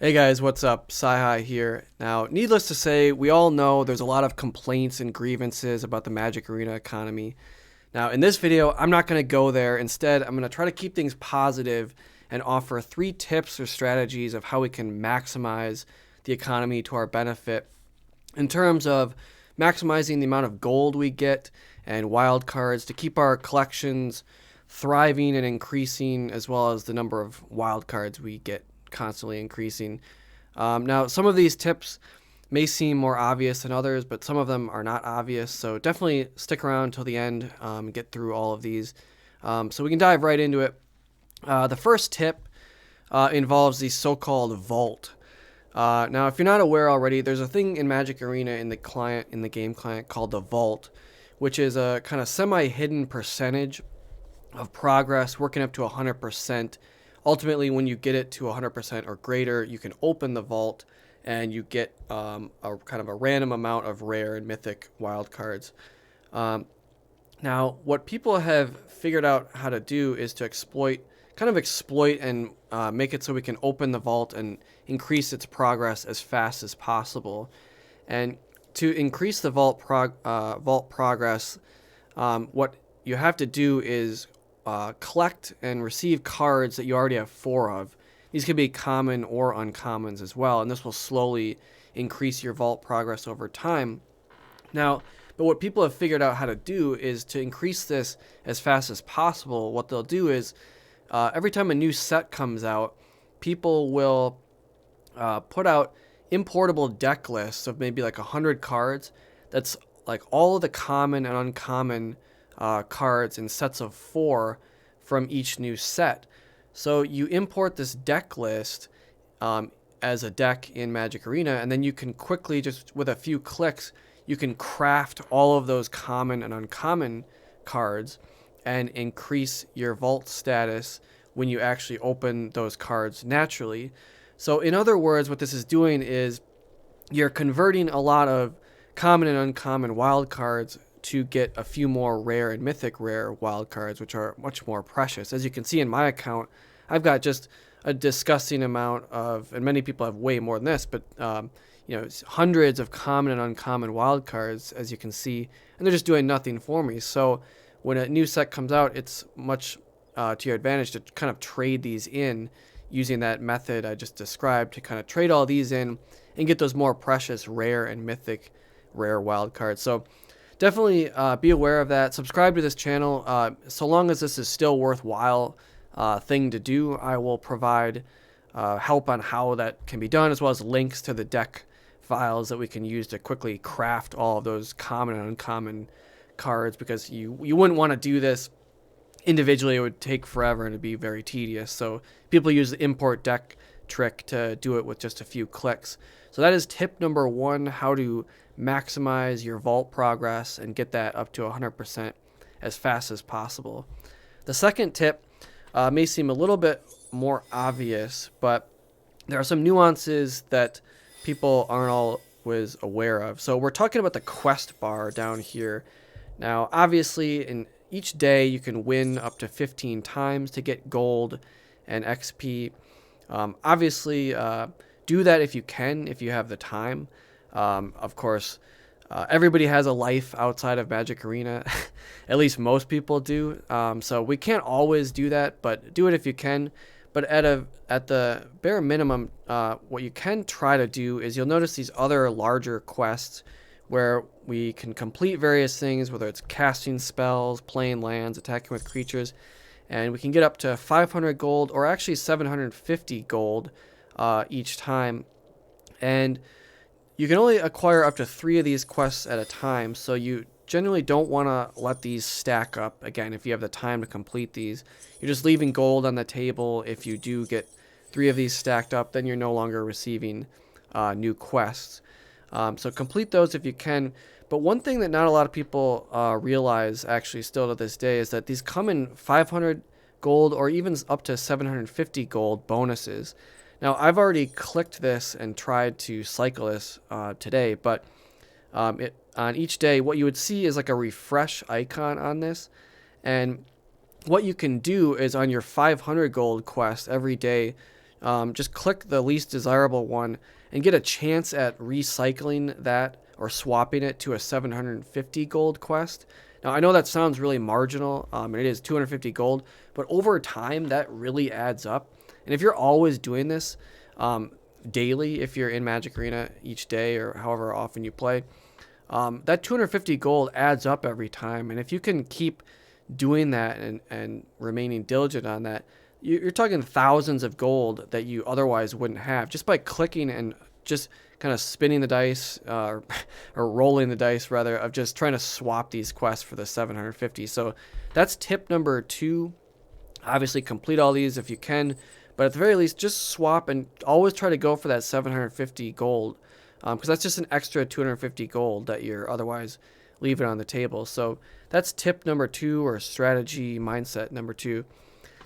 Hey guys, what's up? Sci here. Now, needless to say, we all know there's a lot of complaints and grievances about the Magic Arena economy. Now, in this video, I'm not going to go there. Instead, I'm going to try to keep things positive and offer 3 tips or strategies of how we can maximize the economy to our benefit in terms of maximizing the amount of gold we get and wild cards to keep our collections thriving and increasing, as well as the number of wild cards we get constantly increasing. Now, some of these tips may seem more obvious than others, but some of them are not obvious. So definitely stick around until the end and get through all of these. So we can dive right into it. The first tip involves the so-called vault. Now, if you're not aware already, there's a thing in Magic Arena in the game client called the vault, which is a kind of semi-hidden percentage of progress working up to 100%. Ultimately, when you get it to 100% or greater, you can open the vault and you get a kind of a random amount of rare and mythic wild cards. Now, what people have figured out how to do is to exploit and make it so we can open the vault and increase its progress as fast as possible. And to increase the vault progress, what you have to do is collect and receive cards that you already have 4 of. These can be common or uncommons as well, and this will slowly increase your vault progress over time. Now, but what people have figured out how to do is to increase this as fast as possible. What they'll do is every time a new set comes out, people will put out importable deck lists of maybe like 100 cards. That's like all of the common and uncommon cards in sets of 4 from each new set. So you import this deck list as a deck in Magic Arena, and then you can quickly, just with a few clicks, you can craft all of those common and uncommon cards and increase your vault status when you actually open those cards naturally. So in other words, what this is doing is you're converting a lot of common and uncommon wild cards to get a few more rare and mythic rare wild cards, which are much more precious. As you can see in my account, I've got just a disgusting amount of, and many people have way more than this, but hundreds of common and uncommon wild cards, as you can see, and they're just doing nothing for me. So when a new set comes out, it's much to your advantage to kind of trade these in using that method I just described, to kind of trade all these in and get those more precious rare and mythic rare wild cards. So definitely be aware of that. Subscribe to this channel. So long as this is still worthwhile thing to do, I will provide help on how that can be done, as well as links to the deck files that we can use to quickly craft all of those common and uncommon cards, because you wouldn't want to do this individually. It would take forever and it'd be very tedious. So people use the import deck trick to do it with just a few clicks. So that is tip number 1, how to maximize your vault progress and get that up to 100% as fast as possible. The second tip may seem a little bit more obvious, but there are some nuances that people aren't always aware of. So we're talking about the quest bar down here. Now, obviously, in each day you can win up to 15 times to get gold and XP. Obviously, do that if you can, if you have the time. Of course, everybody has a life outside of Magic Arena. At least most people do. So we can't always do that, but do it if you can. But at the bare minimum, what you can try to do is, you'll notice these other larger quests where we can complete various things, whether it's casting spells, playing lands, attacking with creatures, and we can get up to 500 gold, or actually 750 gold each time. And you can only acquire up to 3 of these quests at a time, so you generally don't want to let these stack up. Again, if you have the time to complete these, you're just leaving gold on the table. If you do get 3 of these stacked up, then you're no longer receiving new quests. So complete those if you can. But one thing that not a lot of people realize, actually still to this day, is that these come in 500 gold or even up to 750 gold bonuses. Now, I've already clicked this and tried to cycle this today, but on each day, what you would see is like a refresh icon on this. And what you can do is, on your 500 gold quest every day, just click the least desirable one and get a chance at recycling that or swapping it to a 750 gold quest. Now, I know that sounds really marginal, and it is 250 gold, but over time, that really adds up. And if you're always doing this daily, if you're in Magic Arena each day or however often you play, that 250 gold adds up every time. And if you can keep doing that and remaining diligent on that, you're talking thousands of gold that you otherwise wouldn't have just by clicking and just kind of spinning the dice or rolling the dice rather of just trying to swap these quests for the 750. So that's tip number 2. Obviously complete all these if you can, but at the very least just swap and always try to go for that 750 gold, because that's just an extra 250 gold that you're otherwise leaving on the table. So that's tip number 2, or strategy mindset number 2.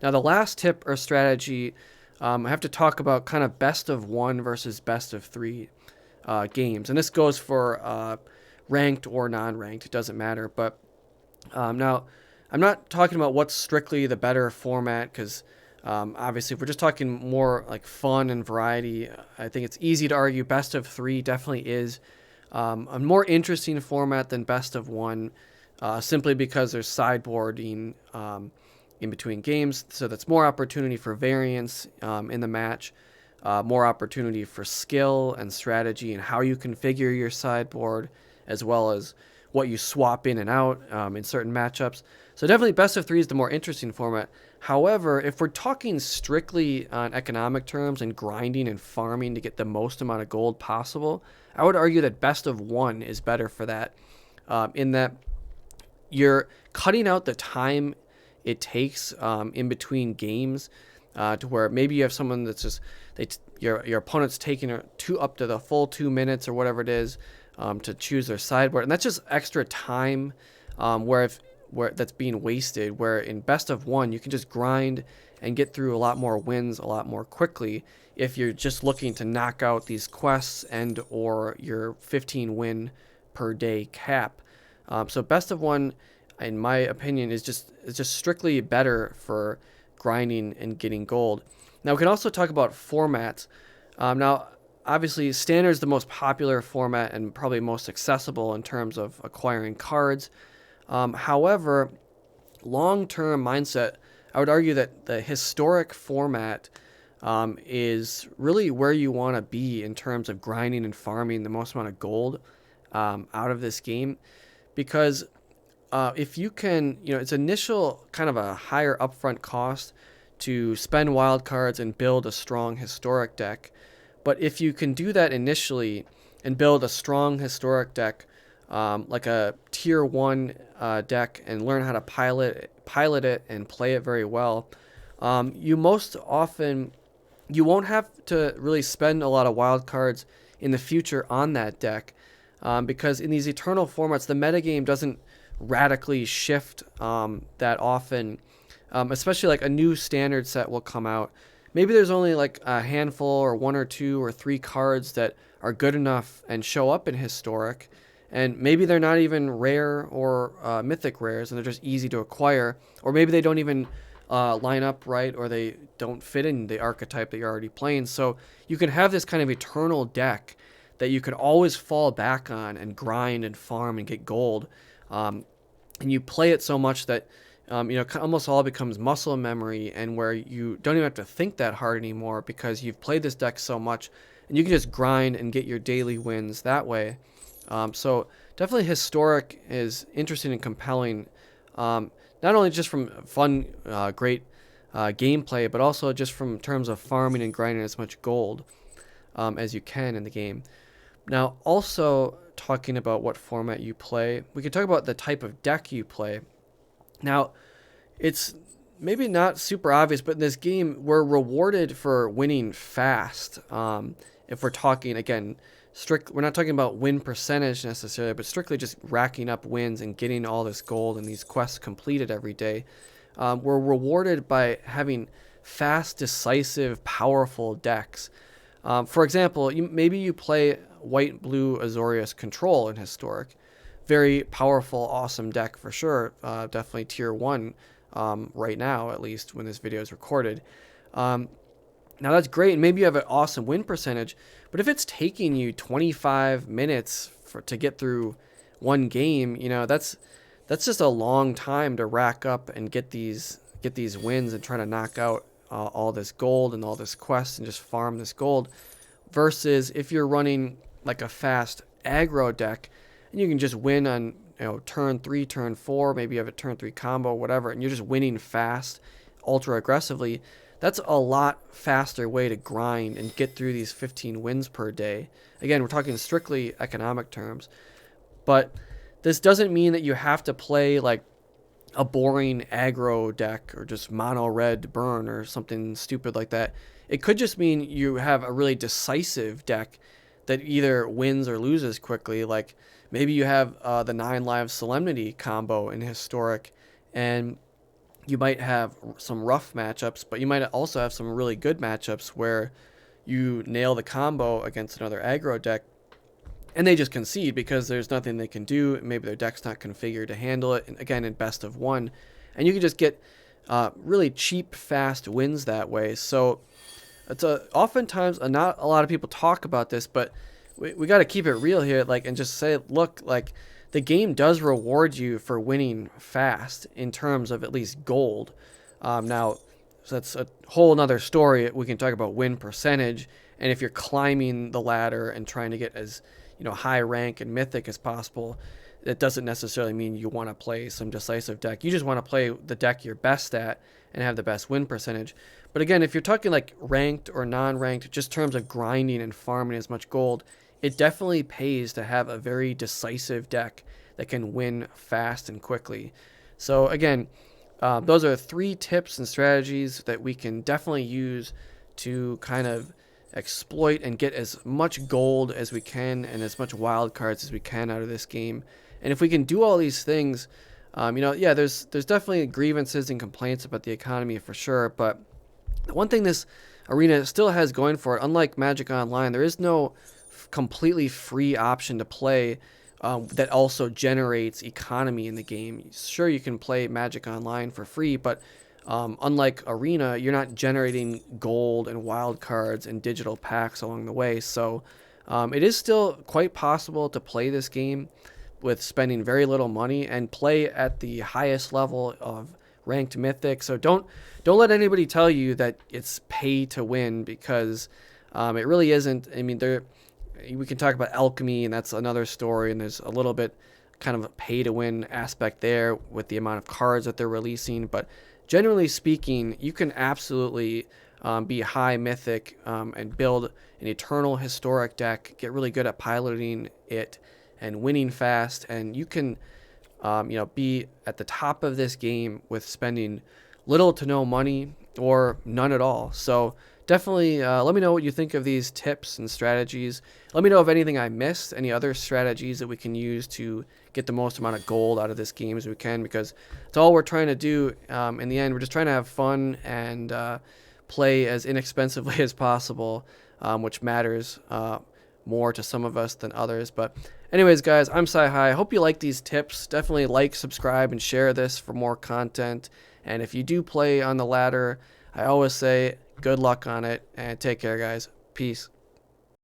Now the last tip or strategy, I have to talk about kind of best of 1 versus best of 3 games. And this goes for ranked or non-ranked, it doesn't matter. But now I'm not talking about what's strictly the better format, because obviously if we're just talking more like fun and variety, I think it's easy to argue best of 3 definitely is a more interesting format than best of 1, simply because there's sideboarding in between games, so that's more opportunity for variance in the match, more opportunity for skill and strategy and how you configure your sideboard, as well as what you swap in and out in certain matchups. So definitely best of 3 is the more interesting format. However, if we're talking strictly on economic terms and grinding and farming to get the most amount of gold possible, I would argue that best of 1 is better for that, in that you're cutting out the time it takes in between games, to where maybe you have someone that's just your opponent's taking up to the full 2 minutes or whatever it is to choose their sideboard, and that's just extra time where that's being wasted. Where in best of 1 you can just grind and get through a lot more wins a lot more quickly if you're just looking to knock out these quests and or your 15 win per day cap. So best of 1, in my opinion, is just strictly better for grinding and getting gold. Now we can also talk about formats. Now obviously standard is the most popular format and probably most accessible in terms of acquiring cards. However, long-term mindset, I would argue that the historic format is really where you want to be in terms of grinding and farming the most amount of gold out of this game, because if you can, it's initial kind of a higher upfront cost to spend wild cards and build a strong historic deck. But if you can do that initially and build a strong historic deck, like a tier 1 deck, and learn how to pilot it and play it very well, you most often, you won't have to really spend a lot of wild cards in the future on that deck, because in these eternal formats, the metagame doesn't radically shift that often, especially like a new standard set will come out. Maybe there's only like a handful or 1 or 2 or 3 cards that are good enough and show up in historic, and maybe they're not even rare or mythic rares, and they're just easy to acquire, or maybe they don't even line up right, or they don't fit in the archetype that you're already playing. So you can have this kind of eternal deck that you can always fall back on and grind and farm and get gold. And you play it so much that almost all becomes muscle memory, and where you don't even have to think that hard anymore because you've played this deck so much, and you can just grind and get your daily wins that way. So definitely historic is interesting and compelling, not only just from fun, great gameplay, but also just from terms of farming and grinding as much gold as you can in the game. Now, also talking about what format you play, we can talk about the type of deck you play. Now, it's maybe not super obvious, but in this game, we're rewarded for winning fast. If we're talking, again, we're not talking about win percentage necessarily, but strictly just racking up wins and getting all this gold and these quests completed every day. We're rewarded by having fast, decisive, powerful decks. For example, maybe you play white-blue Azorius Control in Historic. Very powerful, awesome deck for sure. Definitely tier 1 right now, at least when this video is recorded. Now that's great, and maybe you have an awesome win percentage, but if it's taking you 25 minutes to get through one game, that's just a long time to rack up and get these wins and try to knock out all this gold and all this quest and just farm this gold. Versus if you're running like a fast aggro deck, and you can just win on turn 3, turn 4, maybe you have a turn 3 combo, whatever, and you're just winning fast, ultra aggressively. That's a lot faster way to grind and get through these 15 wins per day. Again, we're talking strictly economic terms. But this doesn't mean that you have to play like a boring aggro deck or just mono red burn or something stupid like that. It could just mean you have a really decisive deck that either wins or loses quickly. Like maybe you have the 9 live Solemnity combo in Historic, and you might have some rough matchups, but you might also have some really good matchups where you nail the combo against another aggro deck and they just concede because there's nothing they can do. Maybe their deck's not configured to handle it. And again, in best of one, and you can just get really cheap, fast wins that way. So it's oftentimes not a lot of people talk about this, but we got to keep it real here, like, and just say, look, like, the game does reward you for winning fast in terms of at least gold. Now, so that's a whole nother story. We can talk about win percentage, and if you're climbing the ladder and trying to get as high rank and mythic as possible, that doesn't necessarily mean you want to play some decisive deck. You just want to play the deck you're best at and have the best win percentage. But again, if you're talking like ranked or non-ranked, just terms of grinding and farming as much gold, it definitely pays to have a very decisive deck that can win fast and quickly. So again, those are 3 tips and strategies that we can definitely use to kind of exploit and get as much gold as we can and as much wild cards as we can out of this game. And if we can do all these things, there's definitely grievances and complaints about the economy for sure. But the one thing this arena still has going for it, unlike Magic Online, there is no completely free option to play that also generates economy in the game. Sure, you can play Magic Online for free, but unlike Arena, you're not generating gold and wild cards and digital packs along the way. So it is still quite possible to play this game with spending very little money and play at the highest level of ranked mythic. So don't let anybody tell you that it's pay to win, because it really isn't. I mean, we can talk about alchemy, and that's another story, and there's a little bit kind of a pay to win aspect there with the amount of cards that they're releasing. But generally speaking, you can absolutely be high mythic and build an eternal historic deck, get really good at piloting it and winning fast, and you can be at the top of this game with spending little to no money or none at all. So definitely let me know what you think of these tips and strategies. Let me know if anything I missed, any other strategies that we can use to get the most amount of gold out of this game as we can, because it's all we're trying to do. In the end, we're just trying to have fun and play as inexpensively as possible, which matters more to some of us than others. But anyways, guys, I'm Sci-Hi. I hope you like these tips. Definitely like, subscribe, and share this for more content. And if you do play on the ladder, I always say good luck on it, and take care, guys. Peace.